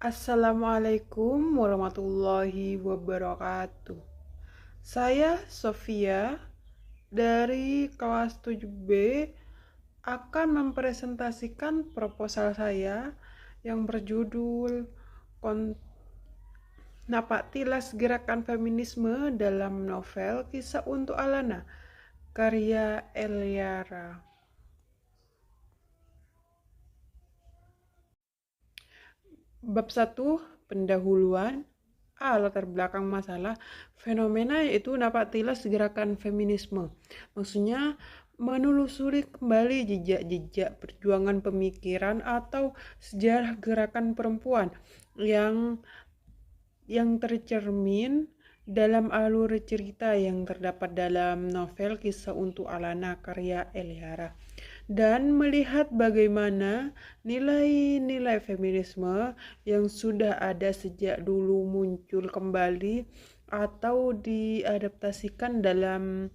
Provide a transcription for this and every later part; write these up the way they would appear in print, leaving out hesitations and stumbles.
Assalamualaikum warahmatullahi wabarakatuh. Saya Sofia dari kelas 7B akan mempresentasikan proposal saya yang berjudul Napak Tilas Gerakan Feminisme dalam Novel Kisah untuk Alana, karya Eliara. Bab 1, pendahuluan. Latar belakang masalah fenomena yaitu napak tilas gerakan feminisme. Maksudnya menelusuri kembali jejak-jejak perjuangan pemikiran atau sejarah gerakan perempuan yang tercermin dalam alur cerita yang terdapat dalam novel Kisah untuk Alana karya Eliara, dan melihat bagaimana nilai-nilai feminisme yang sudah ada sejak dulu muncul kembali atau diadaptasikan dalam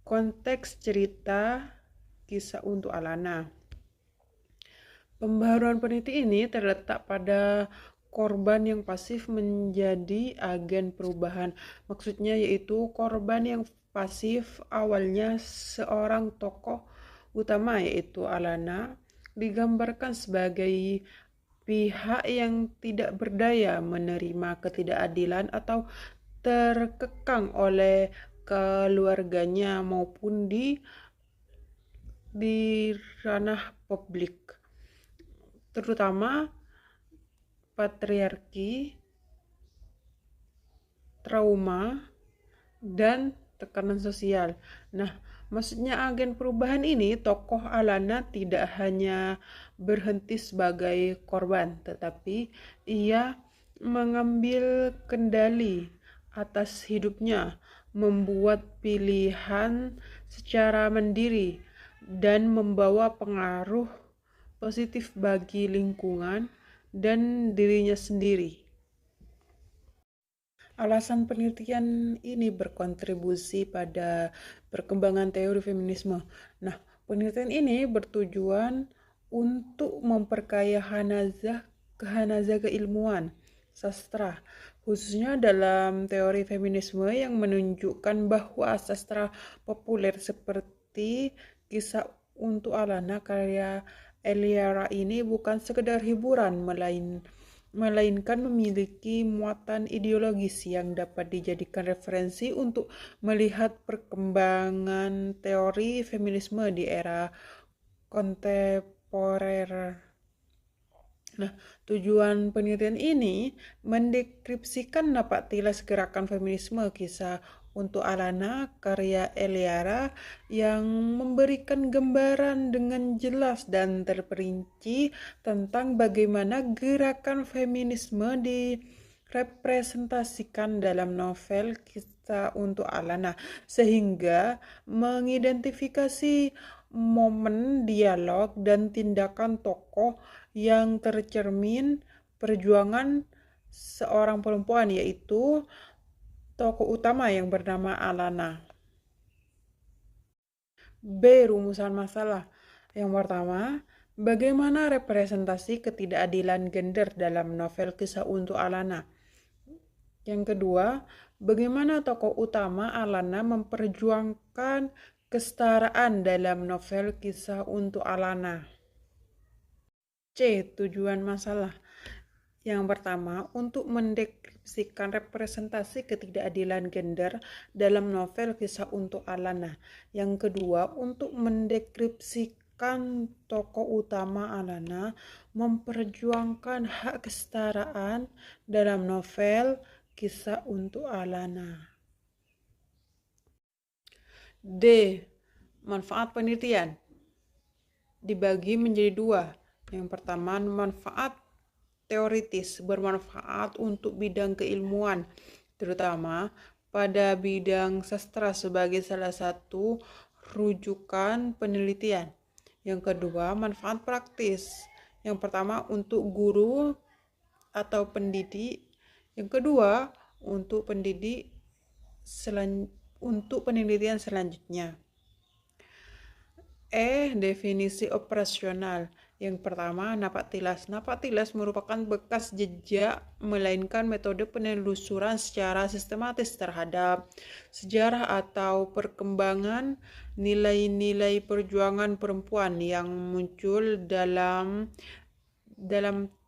konteks cerita Kisah untuk Alana. Pembaharuan peneliti ini terletak pada korban yang pasif menjadi agen perubahan. Maksudnya yaitu korban yang pasif awalnya seorang tokoh utama yaitu Alana digambarkan sebagai pihak yang tidak berdaya menerima ketidakadilan atau terkekang oleh keluarganya maupun di ranah publik, terutama patriarki, trauma, dan tekanan sosial. Nah, maksudnya agen perubahan ini, tokoh Alana tidak hanya berhenti sebagai korban, tetapi ia mengambil kendali atas hidupnya, membuat pilihan secara mandiri, dan membawa pengaruh positif bagi lingkungan dan dirinya sendiri. Alasan penelitian ini berkontribusi pada perkembangan teori feminisme. Nah, penelitian ini bertujuan untuk memperkaya hanazah keilmuan sastra, khususnya dalam teori feminisme yang menunjukkan bahwa sastra populer seperti Kisah untuk Alana karya Eliara ini bukan sekedar hiburan, melainkan memiliki muatan ideologis yang dapat dijadikan referensi untuk melihat perkembangan teori feminisme di era kontemporer. Nah, tujuan penelitian ini mendeskripsikan napak tilas gerakan feminisme Kisah untuk Alana karya Eliara yang memberikan gambaran dengan jelas dan terperinci tentang bagaimana gerakan feminisme direpresentasikan dalam novel Kisah untuk Alana, sehingga mengidentifikasi momen, dialog, dan tindakan tokoh yang tercermin perjuangan seorang perempuan, yaitu tokoh utama yang bernama Alana. B. Rumusan masalah. Yang pertama, bagaimana representasi ketidakadilan gender dalam novel Kisah untuk Alana? Yang kedua, bagaimana tokoh utama Alana memperjuangkan kesetaraan dalam novel Kisah untuk Alana? C. Tujuan masalah. Yang pertama, untuk mendeskripsikan representasi ketidakadilan gender dalam novel Kisah untuk Alana. Yang kedua, untuk mendeskripsikan tokoh utama Alana memperjuangkan hak kesetaraan dalam novel Kisah untuk Alana. D. Manfaat penelitian dibagi menjadi dua. Yang pertama, manfaat teoritis, bermanfaat untuk bidang keilmuan, terutama pada bidang sastra sebagai salah satu rujukan penelitian. Yang kedua, manfaat praktis. Yang pertama, untuk guru atau pendidik. Yang kedua, untuk penelitian selanjutnya. Definisi operasional. Yang pertama, napak tilas. Napak tilas merupakan bekas jejak, melainkan metode penelusuran secara sistematis terhadap sejarah atau perkembangan nilai-nilai perjuangan perempuan yang muncul dalam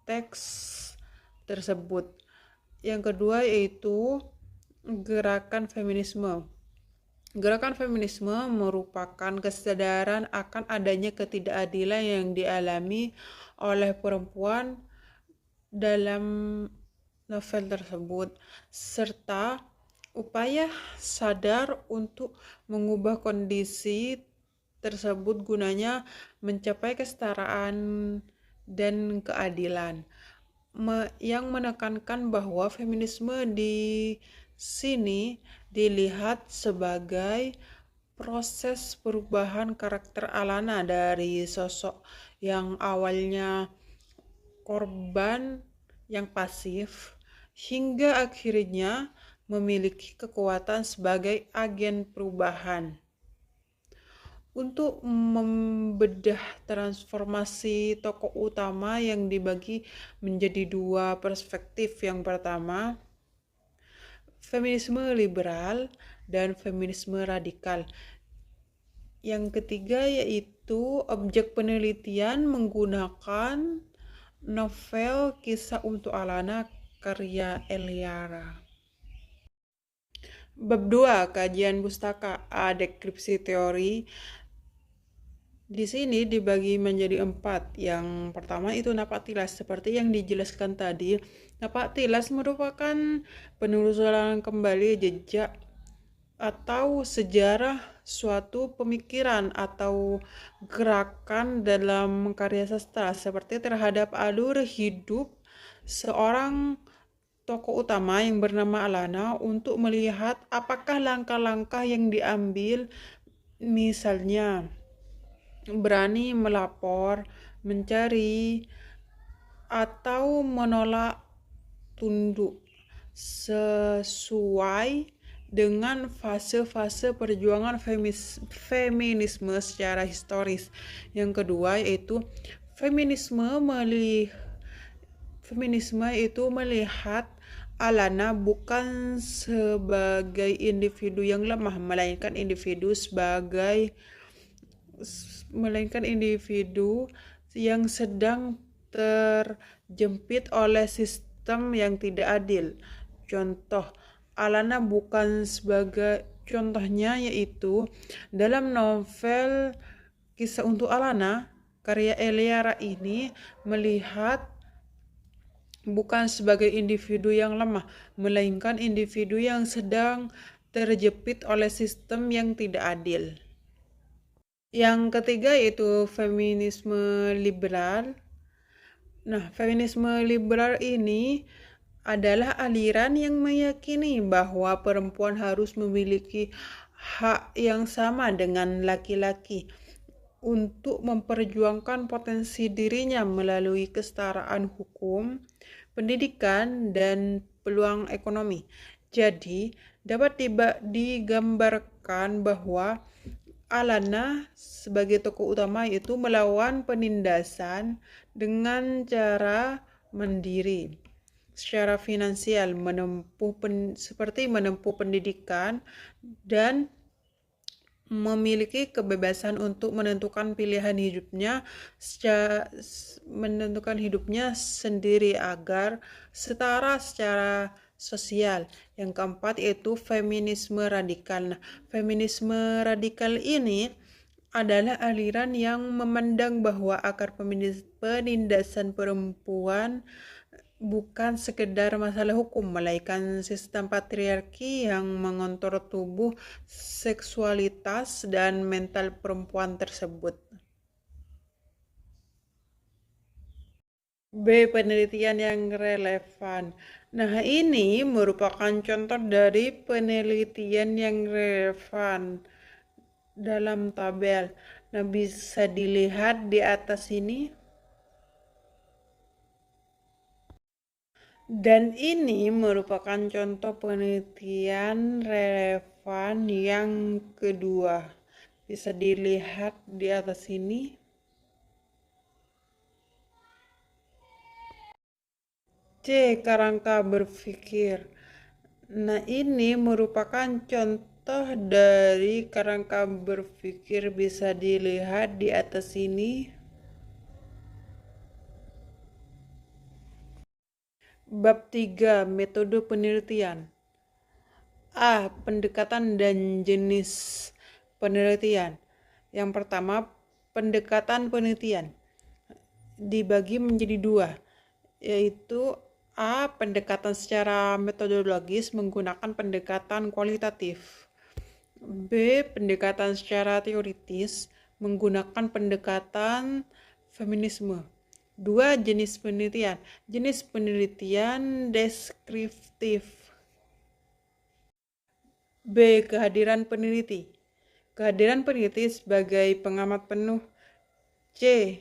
teks tersebut. Yang kedua yaitu gerakan feminisme. Gerakan feminisme merupakan kesadaran akan adanya ketidakadilan yang dialami oleh perempuan dalam novel tersebut, serta upaya sadar untuk mengubah kondisi tersebut gunanya mencapai kesetaraan dan keadilan. Yang menekankan bahwa feminisme di sini dilihat sebagai proses perubahan karakter Alana dari sosok yang awalnya korban yang pasif hingga akhirnya memiliki kekuatan sebagai agen perubahan. Untuk membedah transformasi tokoh utama yang dibagi menjadi dua perspektif. Yang pertama, feminisme liberal dan feminisme radikal. Yang ketiga yaitu objek penelitian menggunakan novel Kisah untuk Alana karya Eliara. Bab 2, kajian pustaka A. Deskripsi teori. Di sini dibagi menjadi 4. Yang pertama itu napak tilas. Seperti yang dijelaskan tadi, napak tilas merupakan penelusuran kembali jejak atau sejarah suatu pemikiran atau gerakan dalam karya sastra, seperti terhadap alur hidup seorang tokoh utama yang bernama Alana untuk melihat apakah langkah-langkah yang diambil, misalnya berani melapor, mencari, atau menolak tunduk sesuai dengan fase-fase perjuangan feminisme secara historis. Yang kedua yaitu feminisme itu melihat Alana bukan sebagai individu yang lemah, melainkan individu yang sedang terjepit oleh sistem yang tidak adil. Contohnya yaitu dalam novel Kisah untuk Alana, karya Eliara ini melihat bukan sebagai individu yang lemah, melainkan individu yang sedang terjepit oleh sistem yang tidak adil. Yang ketiga yaitu feminisme liberal. Nah, feminisme liberal ini adalah aliran yang meyakini bahwa perempuan harus memiliki hak yang sama dengan laki-laki untuk memperjuangkan potensi dirinya melalui kesetaraan hukum, pendidikan, dan peluang ekonomi. Jadi, dapat digambarkan bahwa Alana sebagai tokoh utama itu melawan penindasan dengan cara mandiri secara finansial, seperti menempuh pendidikan dan memiliki kebebasan untuk menentukan hidupnya sendiri agar setara secara sosial. Yang keempat yaitu feminisme radikal. Nah, feminisme radikal ini adalah aliran yang memandang bahwa akar penindasan perempuan bukan sekedar masalah hukum, melainkan sistem patriarki yang mengontrol tubuh, seksualitas, dan mental perempuan tersebut. B. Penelitian yang relevan. Nah, ini merupakan contoh dari penelitian yang relevan dalam tabel. Nah, bisa dilihat di atas ini. Dan ini merupakan contoh penelitian relevan yang kedua. Bisa dilihat di atas ini. C. Kerangka berpikir. Nah, ini merupakan contoh dari kerangka berpikir, bisa dilihat di atas ini. Bab 3. Metode penelitian. A. Pendekatan dan jenis penelitian. Yang pertama, pendekatan penelitian dibagi menjadi dua, yaitu A. Pendekatan secara metodologis menggunakan pendekatan kualitatif. B. Pendekatan secara teoritis menggunakan pendekatan feminisme. Dua jenis penelitian. Jenis penelitian deskriptif. B. Kehadiran peneliti. Kehadiran peneliti sebagai pengamat penuh. C.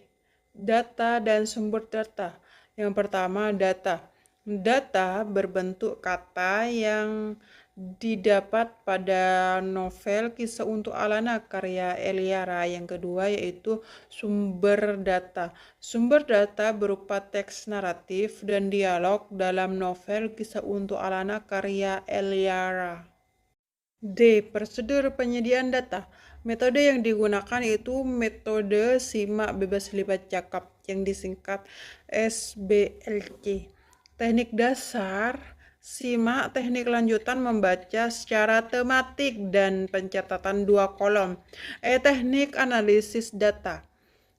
Data dan sumber data. Yang pertama, data. Data berbentuk kata yang didapat pada novel Kisah untuk Alana karya Eliara. Yang kedua yaitu sumber data. Sumber data berupa teks naratif dan dialog dalam novel Kisah untuk Alana karya Eliara. D. Prosedur penyediaan data. Metode yang digunakan itu metode simak bebas lipat cakap yang disingkat SBLC. Teknik dasar simak, teknik lanjutan membaca secara tematik dan pencatatan 2 kolom. Teknik analisis data.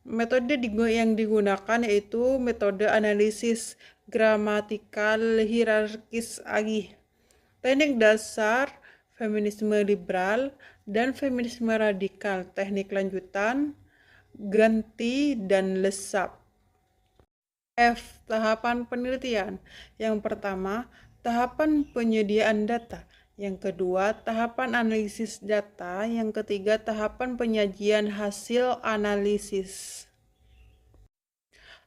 Metode yang digunakan yaitu metode analisis gramatikal hierarkis agih. Teknik dasar feminisme liberal dan feminisme radikal. Teknik lanjutan ganti dan lesap. F. Tahapan penelitian. Yang pertama, tahapan penyediaan data. Yang kedua, tahapan analisis data. Yang ketiga, tahapan penyajian hasil analisis.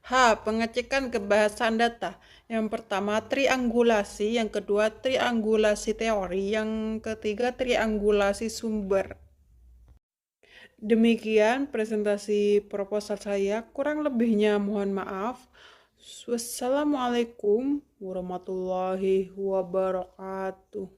H. Pengecekan kebahasan data. Yang pertama, triangulasi. Yang kedua, triangulasi teori. Yang ketiga, triangulasi sumber. Demikian presentasi proposal saya. Kurang lebihnya mohon maaf. Wassalamualaikum warahmatullahi wabarakatuh.